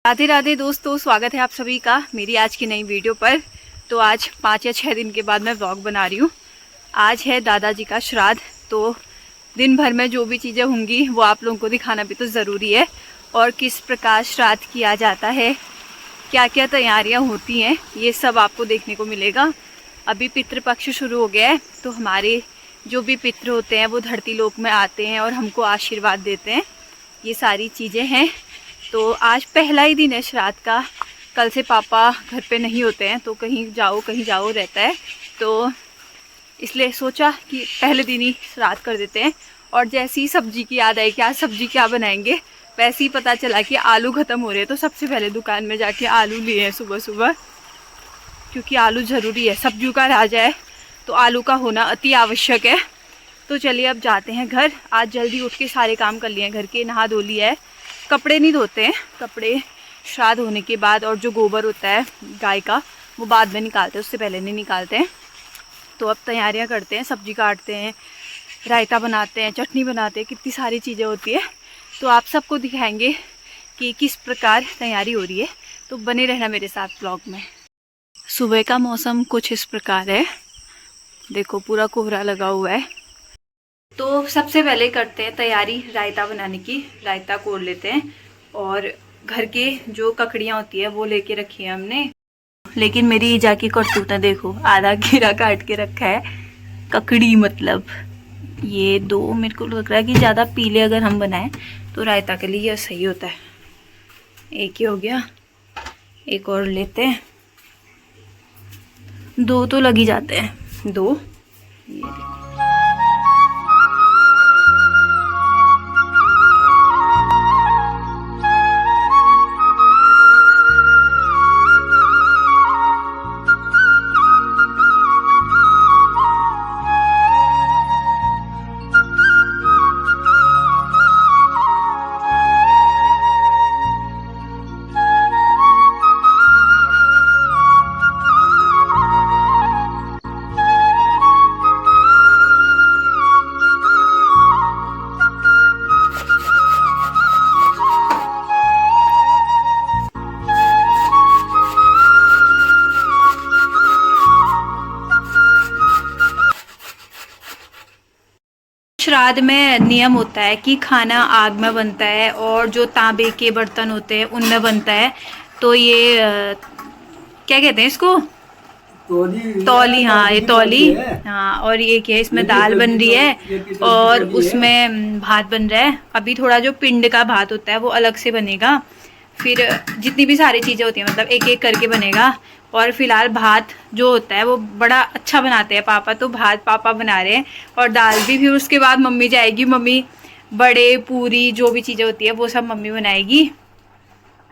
राधे राधे दोस्तों, स्वागत है आप सभी का मेरी आज की नई वीडियो पर। तो आज 5 या 6 दिन के बाद मैं व्लॉग बना रही हूँ। आज है दादाजी का श्राद्ध, तो दिन भर में जो भी चीज़ें होंगी वो आप लोगों को दिखाना भी तो ज़रूरी है। और किस प्रकार श्राद्ध किया जाता है, क्या क्या तैयारियाँ होती हैं, ये सब आपको देखने को मिलेगा। अभी पितृपक्ष शुरू हो गया है, तो हमारे जो भी पितृ होते हैं वो धरती लोक में आते हैं और हमको आशीर्वाद देते हैं। ये सारी चीज़ें हैं। तो आज पहला ही दिन है श्राद्ध का। कल से पापा घर पे नहीं होते हैं, तो कहीं जाओ रहता है, तो इसलिए सोचा कि पहले दिन ही श्राद्ध कर देते हैं। और जैसी ही सब्जी की याद आई कि आज सब्जी क्या बनाएंगे, वैसे ही पता चला कि आलू ख़त्म हो रहे हैं। तो सबसे पहले दुकान में जाके आलू लिए हैं सुबह सुबह, क्योंकि आलू ज़रूरी है, सब्जियों का राजा है, तो आलू का होना अति आवश्यक है। तो चलिए अब जाते हैं घर। आज जल्दी उठ के सारे काम कर लिए हैं घर के, नहा धो लिया है। कपड़े नहीं धोते हैं, कपड़े श्राद्ध होने के बाद, और जो गोबर होता है गाय का वो बाद में निकालते हैं, उससे पहले नहीं निकालते हैं। तो अब तैयारियां करते हैं, सब्जी काटते हैं, रायता बनाते हैं, चटनी बनाते हैं, कितनी सारी चीज़ें होती है। तो आप सबको दिखाएंगे कि किस प्रकार तैयारी हो रही है, तो बने रहना मेरे साथ ब्लॉग में। सुबह का मौसम कुछ इस प्रकार है, देखो पूरा कोहरा लगा हुआ है। तो सबसे पहले करते हैं तैयारी रायता बनाने की। रायता कोड़ लेते हैं, और घर के जो ककड़ियाँ होती है वो लेके रखी है हमने। लेकिन मेरी ईजा की करतूत है, देखो आधा खीरा काट के रखा है, ककड़ी मतलब। ये दो मेरे को लग रहा है कि ज़्यादा पीले अगर हम बनाएं तो रायता के लिए यह सही होता है। एक ही हो गया, एक और लेते हैं। दो तो लग ही जाते हैं, दो। ये देखो, श्राद्ध में नियम होता है कि खाना आग में बनता है, और जो तांबे के बर्तन होते हैं उनमें बनता है। तो ये क्या कहते हैं इसको, तौली। हाँ, ये तौली। हाँ, और ये क्या है, इसमें दाल बन रही है और उसमें भात बन रहा है। अभी थोड़ा जो पिंड का भात होता है वो अलग से बनेगा, फिर जितनी भी सारी चीज़ें होती हैं मतलब एक एक करके बनेगा। और फिलहाल भात जो होता है वो बड़ा अच्छा बनाते हैं पापा, तो भात पापा बना रहे हैं, और दाल भी। फिर उसके बाद मम्मी जाएगी, मम्मी बड़े पूरी जो भी चीज़ें होती है वो सब मम्मी बनाएगी।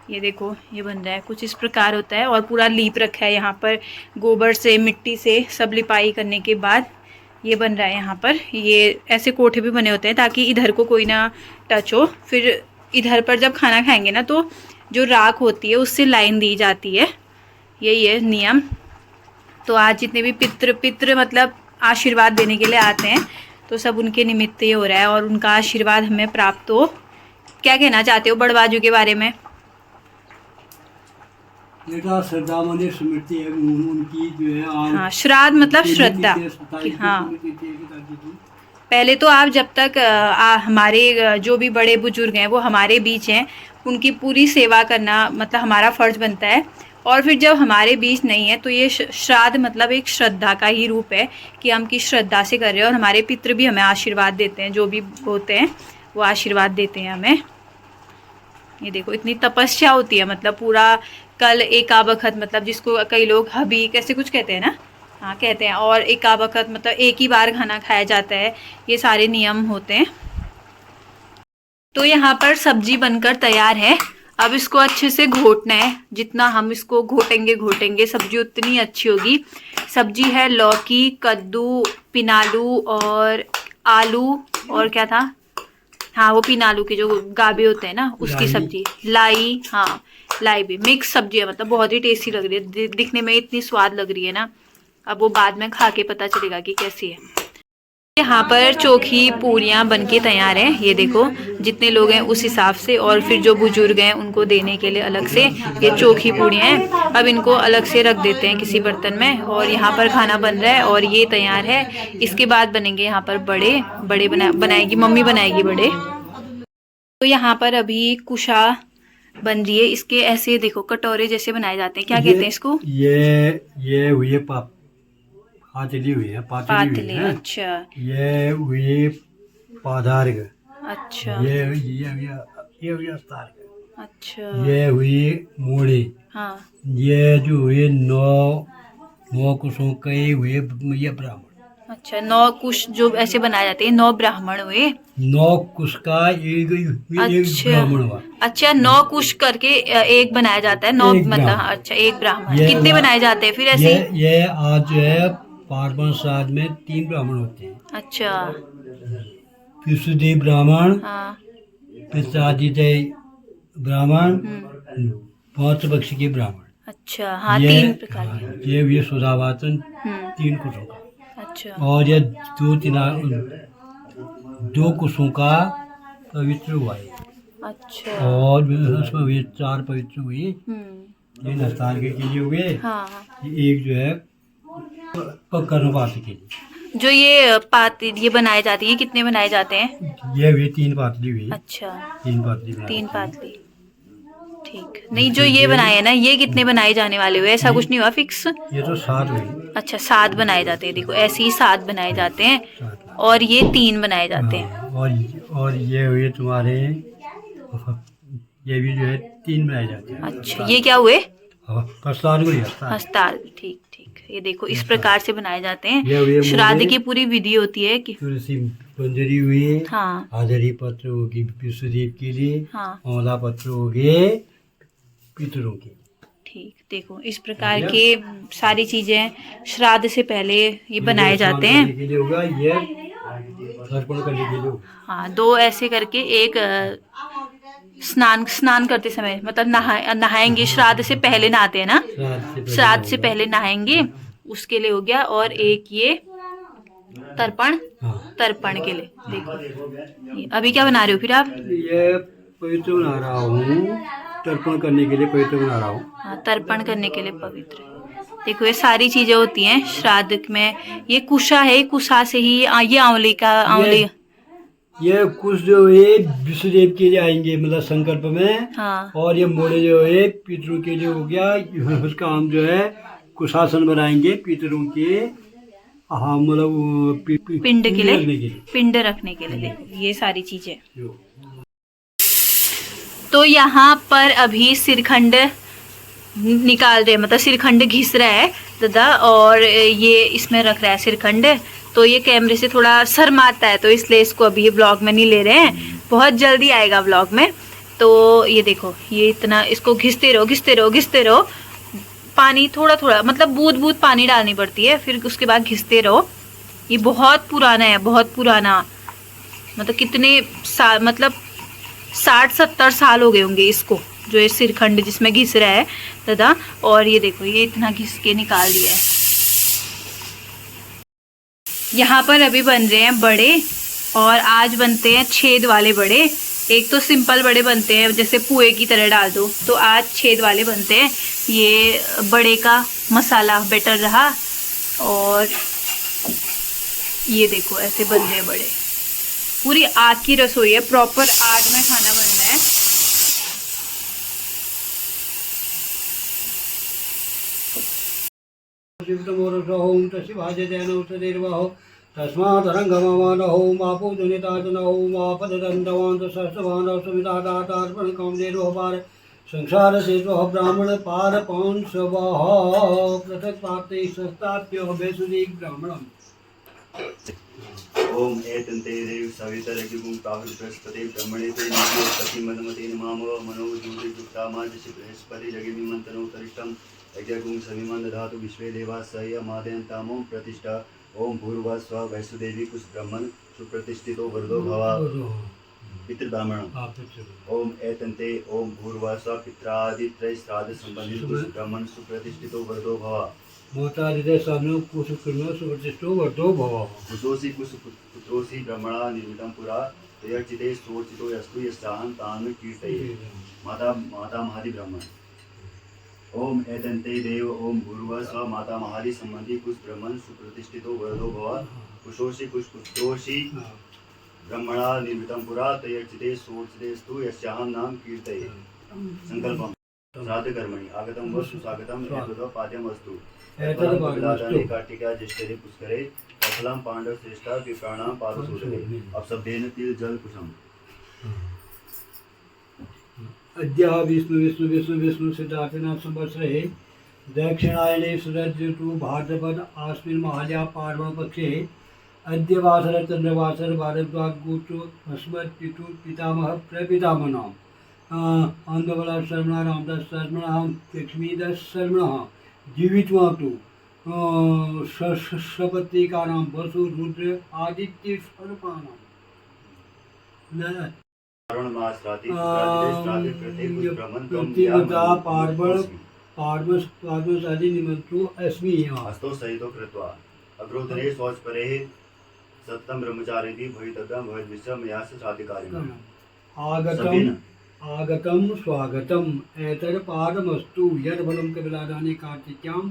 ये देखो ये बन रहा है, कुछ इस प्रकार होता है। और पूरा लीप रखा है यहाँ पर, गोबर से मिट्टी से सब लिपाई करने के बाद ये बन रहा है यहाँ पर। ये ऐसे कोठे भी बने होते हैं ताकि इधर को कोई ना टच हो। फिर इधर पर जब खाना खाएंगे ना, तो जो राख होती है उससे लाइन दी जाती है, यही है नियम। तो आज जितने भी पितृ मतलब आशीर्वाद देने के लिए आते हैं, तो सब उनके निमित्त ये हो रहा है, और उनका आशीर्वाद हमें प्राप्त हो। क्या कहना चाहते हो बड़बाजू के बारे में? श्रद्धा मतलब स्मृति है उनकी जो है। हाँ, श्राद्ध मतलब श्रद्धा। हाँ, पहले तो आप जब तक हमारे जो भी बड़े बुजुर्ग हैं वो हमारे बीच हैं, उनकी पूरी सेवा करना मतलब हमारा फर्ज बनता है। और फिर जब हमारे बीच नहीं है, तो ये श्राद्ध मतलब एक श्रद्धा का ही रूप है कि हम किस श्रद्धा से कर रहे हैं। और हमारे पितृ भी हमें आशीर्वाद देते हैं, जो भी होते हैं वो आशीर्वाद देते हैं हमें। ये देखो इतनी तपस्या होती है, मतलब पूरा कल एका बखत, मतलब जिसको कई लोग हबी कैसे कुछ कहते हैं ना, हाँ कहते हैं। और एका बखत मतलब एक ही बार खाना खाया जाता है, ये सारे नियम होते हैं। तो यहाँ पर सब्जी बनकर तैयार है। अब इसको अच्छे से घोटना है, जितना हम इसको घोटेंगे सब्जी उतनी अच्छी होगी। सब्जी है लौकी, कद्दू, पिनालू और आलू, और क्या था, हाँ वो पिनालू के जो गाबे होते हैं ना उसकी सब्जी, लाई। हाँ लाई भी मिक्स सब्जी है, मतलब बहुत ही टेस्टी लग रही है, दिखने में इतनी स्वाद लग रही है ना। अब वो बाद में खा के पता चलेगा कि कैसी है। यहाँ पर चोखी पूरियाँ बनके तैयार हैं। ये देखो जितने लोग हैं उस हिसाब से, और फिर जो बुजुर्ग हैं उनको देने के लिए अलग से ये चोखी पूरियाँ हैं। अब इनको अलग से रख देते हैं किसी बर्तन में, और यहाँ पर खाना बन रहा है और ये तैयार है। इसके बाद बनेंगे यहाँ पर बड़े बड़े बनाएगी मम्मी, बनाएगी बड़े। तो यहाँ पर अभी कुशा बन रही है। इसके ऐसे देखो कटोरे जैसे बनाए जाते हैं, क्या कहते हैं इसको? ये हुई पातली हुई है, पातले, अच्छा ये हुई पादार्घ, अच्छा ये हुई अस्तार्घ, अच्छा, ये हुई मूढ़ी, हाँ ये जो हुए नौ कुशों के हुए ये ब्राह्मण। अच्छा, 9 कुश जो ऐसे बनाए जाते हैं, 9 ब्राह्मण हुए। 9 कुश का एक अच्छा ब्राह्मण हुआ। अच्छा, 9 कुश करके एक बनाया जाता है, 9 एक मतलब ब्राह्मण। अच्छा एक ब्राह्मण। ये कितने बनाए जाते हैं फिर ऐसे? ये आज जो है 5 श्राद्ध में 3 ब्राह्मण होते हैं। अच्छा पितृदेव ब्राह्मण, हाँ, पित्रादित्य ब्राह्मण, हम्म, 5 पक्ष के ब्राह्मण। अच्छा हाँ, ये 3 प्रकार के। ये सुधावाचन हम्म, 3 कुशों का, अच्छा और ये 2 कुशों का पवित्र हुआ है, अच्छा, और उसमें हुए 4 पवित्र हुए। हम्म, ये नस्तार के लिए हुए, हाँ। एक जो है कर्णपात के लिए। जो ये बनाए जाती है, कितने बनाए जाते हैं? ये हुए 3 पातली हुई, अच्छा 3 पातली बनाई 3 जाती है। पातली, ठीक। नहीं जो ये बनाए हैं ना, ये कितने बनाए जाने वाले हुए? ऐसा कुछ नहीं हुआ फिक्स? ये तो 7 हुई। अच्छा 7 बनाए जाते हैं, देखो ऐसे ही 7 बनाए जाते हैं, 7 और ये 3 बनाए जाते हैं। हाँ, और ये हुए तुम्हारे, ये भी जो है 3 बनाए जाते हैं। अच्छा ये क्या हुए? प्रस्तार को ही हस्तार। हस्ताल, ठीक ठीक। ये देखो इस प्रकार से बनाए जाते ये हुए हैं। श्राद्ध मोरे, की पूरी विधि होती है कि तुलसी पंजरी हुई, हाँ आदरी पत्र होगी विष्णुदेव के लिए, हाँ औला पत्र हो गए पितरों के। ठीक। देखो इस प्रकार के सारी चीजें श्राद्ध से पहले ये बनाए जाते हैं। के लिए होगा, ये तर्पण करने के लिए होगा। हाँ 2 ऐसे करके, एक स्नान करते समय, मतलब नहाएंगे, श्राद्ध से पहले नहाते हैं ना, श्राद्ध से पहले नहाएंगे उसके लिए हो गया, और एक ये तर्पण, हाँ। तर्पण के लिए। देखो अभी क्या बना रहे हो फिर आप? ये पवित्र बना रहा हूँ, तर्पण करने के लिए पवित्र बना रहा हूँ। हाँ तर्पण करने के लिए पवित्र। देखो ये सारी चीजें होती हैं श्राद्ध में। ये कुशा है, कुशा से ही ये आंवली ये कुछ जो है विष्णुदेव के लिए आएंगे, मतलब संकल्प में, हाँ और ये मोड़े जो है पितरों के लिए हो गया। उसका हम जो है कुशासन बनाएंगे पितरों के, हाँ मतलब पिंड के लिए, रखने के लिए। पिंड रखने के लिए। देखो ये सारी चीजें। तो यहाँ पर अभी सिरखंड निकाल रहे, मतलब सिरखंड घिस रहा है दादा, और ये इसमें रख रहा है सिरखंड। तो ये कैमरे से थोड़ा शर्माता है, तो इसलिए इसको अभी ब्लॉग में नहीं ले रहे हैं, बहुत जल्दी आएगा ब्लॉग में। तो ये देखो ये इतना, इसको घिसते रहो घिसते रहो घिसते रहो, पानी थोड़ा थोड़ा, मतलब बूंद बूंद पानी डालनी पड़ती है, फिर उसके बाद घिसते रहो। ये बहुत पुराना है, बहुत पुराना, मतलब कितने साल, मतलब 60-70 साल हो गए होंगे इसको, जो ये सिरखंड जिसमें घिस रहा है दादा। और ये देखो ये इतना घिस के निकाल दिया है। यहाँ पर अभी बन रहे हैं बड़े, और आज बनते हैं छेद वाले बड़े। एक तो सिंपल बड़े बनते हैं जैसे पुए की तरह डाल दो, तो आज छेद वाले बनते हैं। ये बड़े का मसाला बेटर रहा, और ये देखो ऐसे बन रहे हैं बड़े। पूरी आग की रसोई है, प्रॉपर आग में खाना बन रहा है। संसार से ब्राह्मण पार पांच पृथक पाते सस्ताभ्यो वैसुदेव ब्राह्मणम। ओम एतन्ते देव सवितरगिगुं प्राहुर बृहस्पति ब्रह्मणे ते नित्यो सति मदमते नमामो मनो ज्योति जुक्ता माजसि बृहस्पति जगिमि मंत्रो तरिष्टम यज्ञगुं सविमं दधातु विश्वे देवासय मादयन्तामो प्रतिष्ठा। ओम भूर्भुवः स्वः वैसुदेवी कुश ब्रह्मन् सुप्रतिष्ठितो वरदो भव पितृब्राह्मणम्। ओम एतन्ते ओम भूर्भुवः स्वः पित्रादित्रय श्राद्ध संबंधित कुश ब्रह्मन् सुप्रतिष्ठितो वरदो भव मोतादिते सामने कुसुकृष्ण सुप्रतिष्ठो वर्धो भव। कुशोषि कुशपुत्रोषि ब्रह्मणा निर्मितं पुरा तयर्चिते सोर्चितो यस्तु यस्याहं तान् कीर्तये। माता महादि ब्रह्मण। ओम एतन्ते देव ओम भूर्भुवः स्वः माता महादि संबंधी कुश ब्रह्मण सुप्रतिष्ठितो वर्धो भव। कुशोषि कुशपुत्रोषि ब्रह्मणा निर्मितं पुरा तयर्चिते सोर्चितेस्तु यस्याहं नाम कीर्तये। संकल्पम श्राद्ध कर्मणि आगतं वस्तु स्वागतम् एतद् पाद्यम् अस्तु। कार्तिका ज्येष्ठे पुष्करे फलं पांडव श्रेष्ठा विप्राणां पादशोधने। अब शब्देन तिल जल कुशम। अद्य विष्णु विष्णु विष्णु विष्णु सिद्धार्थनाथ संवत्सरे दक्षिणायने शरद ऋतु भाद्रपद आश्विन महाल्या पार्वण पक्षे अद्य वासर चंद्रवासर भारद्वाज गोत्र अस्मत् पितु पितामह प्रपितामहः अंधबला शर्मणा रामदास शर्मणः लक्ष्मीदास शर्मणः जीवितवातु सपत्निकानां वसु रुद्र आदित्य स्वरूपाणां प्रतिवता पार्वसादि निमंत्रो अस्मि हस्तो सहितो कृत्वा अग्रोदरे शौचपरे सत्यं ब्रह्मचारिणि भवितव्यं भवद्विश्वं मया साधिकारिणम्। आगतं स्वागतम् एतत्पादमस्तु यद्फलं कपिलादाने कार्तिक्यां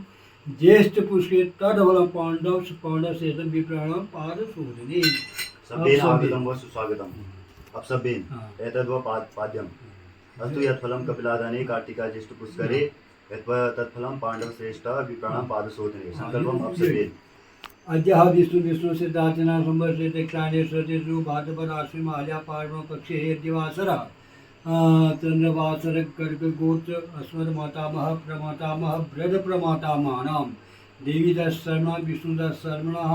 ज्येष्ठपुष्के तद्फलं पाण्डवशेषं विप्राणां पादशोधने। सभ्येन आगतं व सुस्वागतम्। अब सभ्येन एतद्व पाद्यम् अस्तु यत्फलं कपिलादाने कार्तिका ज्येष्ठपुष्करे तत्फलं पाण्डवश्रेष्ठा विप्राणां पादशोधने। संकल्पम् अब सभ्येन अद्य विष्णु विष्णु सिद्धार्थनाथ संवत्सरे दक्षिणायने शरद ऋतु भाद्रपद आश्विन महाल्या पार्वण पक्षे दिवासरः चंद्रवासर गर्ग गोत्र अस्मद मातामह प्रमातामह ब्रद प्रमातामहानां देवीदास शर्मा विष्णुदास शर्मणः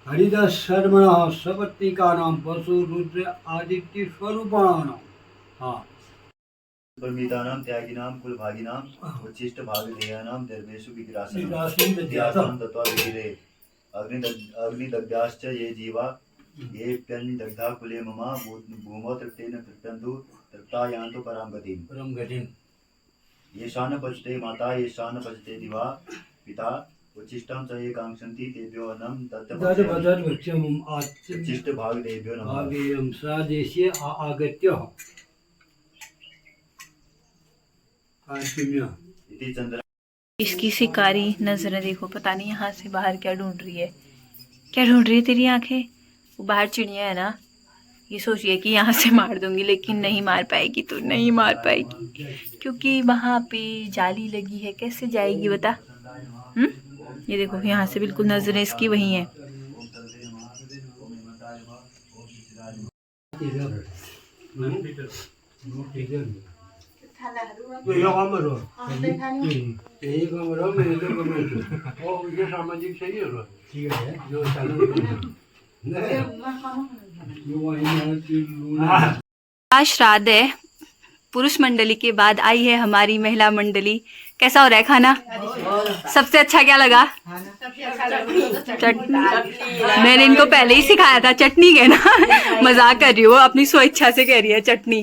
हरिदास शर्मणः सपत्निकानां वसु रुद्र आदित्य स्वरूपाणां। हाँ परमितानां त्यागिनां कुलभागिनां उच्छिष्ट भागधेयानां दर्भेषु विग्रासनं दत्वा विगिरे अग्निदग्धाश्च ये जीवा ये प्यन्निदग्धा कुले मम भूमौ तृप्तेन तृप्यन्तु तृप्ता यान्तु परं गतिम्। येषां पचते माता येषां पचते दिवा पिता उच्छिष्टं च ये काङ्क्षन्ति तेभ्यो अन्नं उच्छिष्ट भागदेभ्यो नमः। स्वदेशे आगत्य इति चंद्र। इसकी शिकारी नजरें देखो, पता नहीं यहाँ से बाहर क्या ढूंढ रही है। क्या ढूंढ रही है तेरी आंखें? वो बाहर चिड़िया है ना, ये सोच रही है कि यहाँ से मार दूंगी, लेकिन नहीं मार पाएगी। तो नहीं मार पाएगी क्योंकि वहाँ पे जाली लगी है। कैसे जाएगी बता? ये देखो यहाँ से बिल्कुल नजरें इसकी वही हैं। सामाजिक सही है आज श्राद्ध है। पुरुष मंडली के बाद आई है हमारी महिला मंडली। कैसा हो रहा है खाना? सबसे अच्छा क्या लगा? चटनी। मैंने इनको पहले ही सिखाया था चटनी कहना। मजाक कर रही हो, अपनी स्वेच्छा से कह रही है चटनी।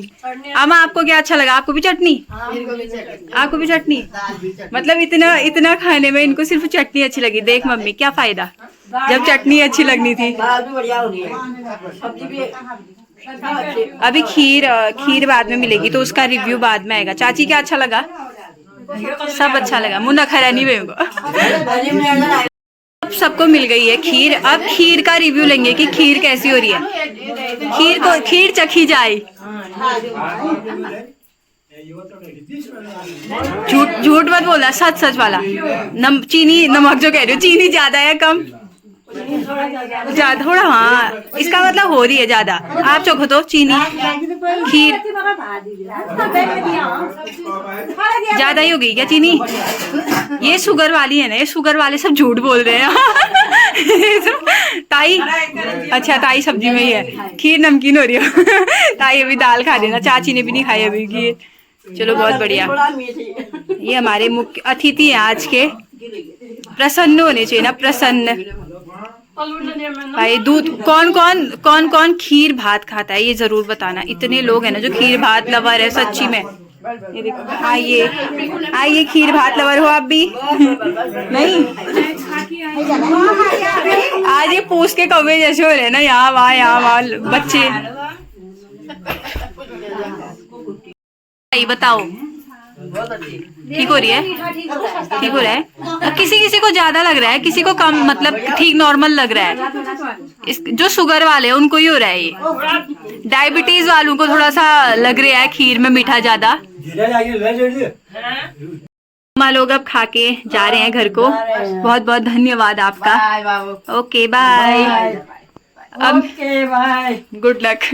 अम्मा आपको क्या अच्छा लगा? आपको भी चटनी? आपको भी चटनी? मतलब इतना खाने में इनको सिर्फ चटनी अच्छी लगी। देख मम्मी क्या फायदा जब चटनी अच्छी लगनी थी। अभी खीर बाद में मिलेगी तो उसका रिव्यू बाद में आएगा। चाची क्या अच्छा लगा? सब अच्छा लगा। मुन्ना खरा नहीं हुए। अब सबको मिल गई है खीर। अब खीर का रिव्यू लेंगे कि खीर कैसी हो रही है। खीर चखी जाए। झूठ मत बोलना, सच वाला। चीनी नमक जो कह रही हो, चीनी ज्यादा है कम? ज्यादा थोड़ा। हाँ इसका मतलब हो रही है ज्यादा। आप चखो तो चीनी खीर ज्यादा ही हो गई क्या चीनी? ये शुगर वाली है ना, ये शुगर वाले सब झूठ बोल रहे हैं। ताई अच्छा ताई सब्जी में ही है। खीर नमकीन हो रही है। ताई अभी दाल खा देना। चाची ने भी नहीं खाई अभी खीर। चलो बहुत बढ़िया। ये हमारे मुख्य अतिथि हैं आज के। प्रसन्न होने चाहिए ना, प्रसन्न। भाई दूध कौन खीर भात खाता है ये जरूर बताना। इतने लोग हैं ना जो खीर भात लवर है सच्ची में। ये देखो, आइए खीर भात लवर हो आप भी? नहीं, आज ये पूछ के कौवे जैसे हो रहे ना, यहाँ वहाँ बच्चे। बताओ, ठीक हो रही है? ठीक हो रहा है? किसी किसी को ज्यादा लग रहा है, किसी को कम, मतलब ठीक नॉर्मल लग रहा है। जो शुगर वाले हैं उनको ही हो रहा है ये। डायबिटीज वालों को थोड़ा सा लग रहा है खीर में मीठा ज्यादा। माँ लोग अब खा के जा रहे हैं घर को। बहुत बहुत धन्यवाद आपका। Okay bye. अब गुड लक।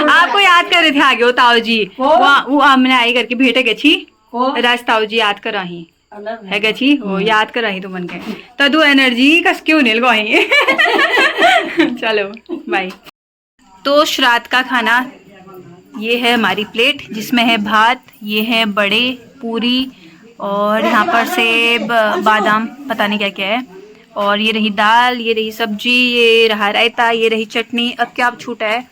आपको याद कर रहे थे आगे वो ताऊ जी, वो हमने आई करके भेटे गई राज ताऊ जी याद कर रही है गई वो याद कर रही तो मन के तदु एनर्जी कस क्यों नहीं लगाएंगे। चलो बाय। तो श्राद्ध का खाना ये है हमारी प्लेट, जिसमें है भात, ये है बड़े, पूरी, और यहाँ पर सेब, बादाम, पता नहीं क्या क्या है, और ये रही दाल, ये रही सब्जी, ये रहा रायता, ये रही चटनी। अब क्या छूटा है?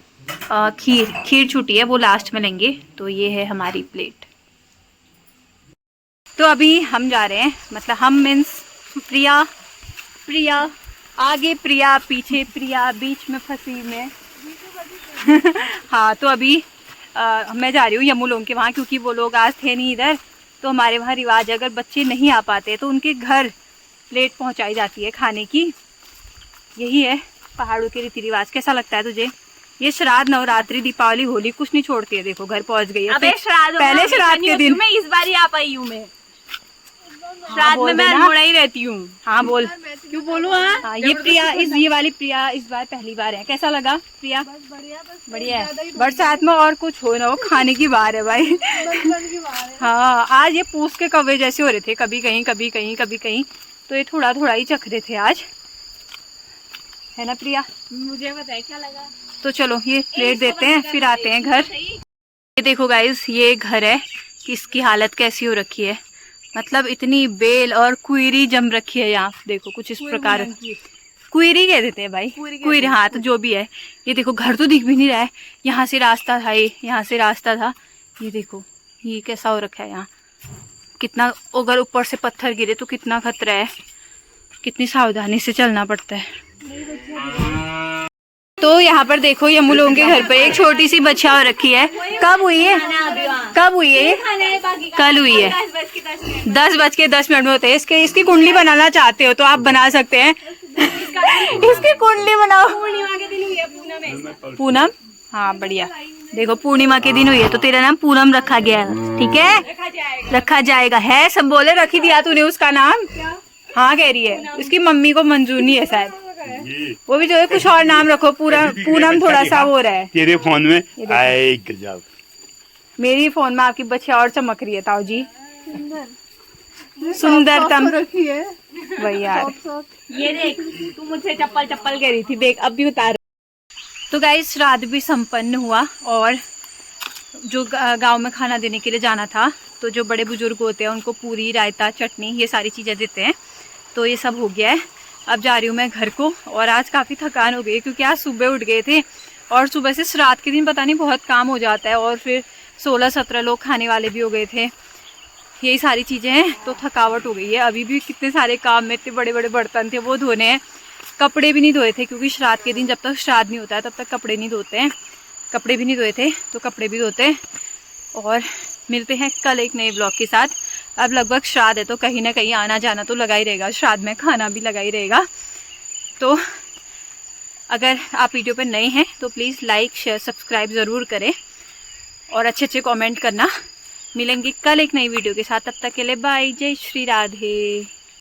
खीर छूटी है, वो लास्ट में लेंगे। तो ये है हमारी प्लेट। तो अभी हम जा रहे हैं, मतलब हम मीन्स प्रिया आगे, प्रिया पीछे, प्रिया बीच में फंसी में। हाँ, तो अभी मैं जा रही हूँ यमू लोग के वहाँ, क्योंकि वो लोग आज थे नहीं इधर। तो हमारे वहाँ रिवाज है, अगर बच्चे नहीं आ पाते तो उनके घर प्लेट पहुँचाई जाती है खाने की। यही है पहाड़ों के रीति रिवाज। कैसा लगता है तुझे? ये श्राद्ध, नवरात्रि, दीपावली, होली कुछ नहीं छोड़ती है। देखो घर पहुँच गई है। पहले श्राद्ध के दिन मैं इस बार ही आ पाई हूँ। मैं श्राद्ध में मैं अल्मोड़ा ही रहती हूँ। हाँ बोल। क्यों बोलूँ? हाँ, ये प्रिया, ये वाली प्रिया इस बार पहली बार है। कैसा लगा प्रिया? बढ़िया है। बरसात में और कुछ हो ना हो, खाने की बार है भाई। हाँ, आज ये पूछ के कौवे जैसे हो रहे थे, कभी कहीं कभी कहीं कभी कहीं। तो ये थोड़ा थोड़ा ही चख रहे थे आज, है ना प्रिया? मुझे बताए क्या लगा। तो चलो ये प्लेट देते हैं, फिर आते हैं घर। ये देखो गाइस, ये घर है कि इसकी हालत कैसी हो रखी है। मतलब इतनी बेल और कुइरी जम रखी है यहाँ। देखो कुछ इस प्रकार, कुइरी कह देते हैं भाई, कुइरी। हाँ, तो जो भी है, ये देखो घर तो दिख भी नहीं रहा है। यहाँ से रास्ता था, ये यहाँ से रास्ता था। ये देखो ये कैसा हो रखा है यहाँ। कितना, अगर ऊपर से पत्थर गिरे तो कितना खतरा है, कितनी सावधानी से चलना पड़ता है। तो यहाँ पर देखो यमू लोगों के घर पर एक छोटी सी बच्चा हो रखी है। कब हुई है? कब हुई है? कल हुई है। 10:10 में होते हैं। इसकी कुंडली बनाना चाहते हो तो आप बना सकते हैं। इसकी कुंडली बनाओ। पूर्णिमा के दिन हुई है, पूनम। हाँ बढ़िया। देखो पूर्णिमा के दिन हुई है तो तेरा नाम पूनम रखा गया है। ठीक है, रखा जाएगा। है सब बोले, रख ही दिया तूने उसका नाम? हाँ कह रही है। उसकी मम्मी को मंजूर नहीं है शायद, वो भी जो है कुछ और नाम रखो। पूरा पूनम थोड़ा सा हो रहा है तेरे फोन में। आए गजब। मेरी फोन में आपकी बच्चियां और चमक रही है ताऊ जी। सुंदरतम रखी है वही यार। ये देख, तू मुझसे चप्पल कह रही थी, देख अब भी उतार। तो गाइस श्राद्ध भी संपन्न हुआ, और जो गांव में खाना देने के लिए जाना था, तो जो बड़े बुजुर्ग होते हैं उनको पूरी, रायता, चटनी, ये सारी चीज़ें देते हैं। तो ये सब हो गया है। अब जा रही हूँ मैं घर को। और आज काफ़ी थकान हो गई क्योंकि आज सुबह उठ गए थे, और सुबह से श्राद्ध के दिन पता नहीं बहुत काम हो जाता है, और फिर 16-17 लोग खाने वाले भी हो गए थे। यही सारी चीज़ें हैं, तो थकावट हो गई है। अभी भी कितने सारे काम में, इतने बड़े बड़े बर्तन थे वो धोने हैं। कपड़े भी नहीं धोए थे, क्योंकि श्राद्ध के दिन जब तक श्राद्ध नहीं होता है तब तक कपड़े नहीं धोते हैं। कपड़े भी नहीं धोए थे तो कपड़े भी धोते हैं। और मिलते हैं कल एक नए ब्लॉग के साथ। अब लगभग श्राद्ध है तो कहीं ना कहीं आना जाना तो लगा ही रहेगा, श्राद्ध में खाना भी लगा ही रहेगा। तो अगर आप वीडियो पर नए हैं तो प्लीज़ लाइक, शेयर, सब्सक्राइब ज़रूर करें, और अच्छे अच्छे कमेंट करना। मिलेंगे कल एक नई वीडियो के साथ, तब तक के लिए बाय। जय श्री राधे।